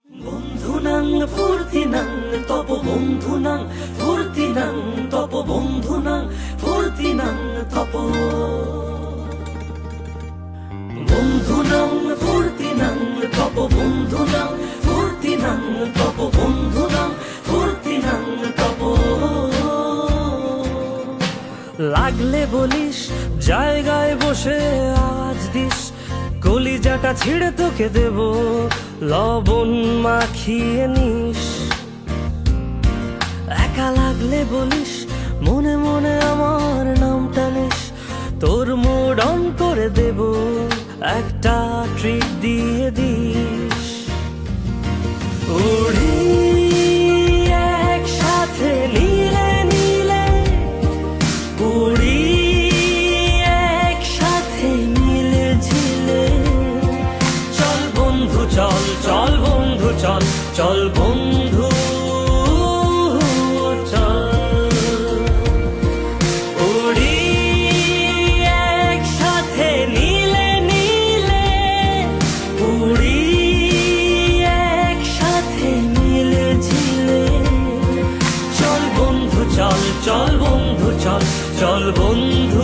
বন্ধুনাং ফুর্তিনাং তপ বন্ধুনাং ফুর্তিনাং তপ বন্ধুনাং ফুর্তিনাং তপ বন্ধুনাং ফুর্তিনাং তপ বন্ধুনাং ফুর্তিনাং তপ বন্ধুনাং ফুর্তিনাং তপ। লাগলে বলিস জায়গায় বসে আওয়াজ দিস, কলিজাটা ছিঁড়ে তোকে দেব লবণ মাখিয়ে নিস। একা লাগলে বলিস মনে মনে আমার নামটা নিস, তোর মুড অন করে দেব একটা ট্রিট দিয়ে দিস। উড়ি একসাথে নীলে নীলে, উড়ি একসাথে নীলে ঝিলে। চল বন্ধু চল, চল বন্ধু চল, চল বন্ধু চল। উড়ি একসাথে নীলে নীলে, উড়ি একসাথে নীলে ঝিলে। চল বন্ধু চল, চল বন্ধু চল, চল বন্ধু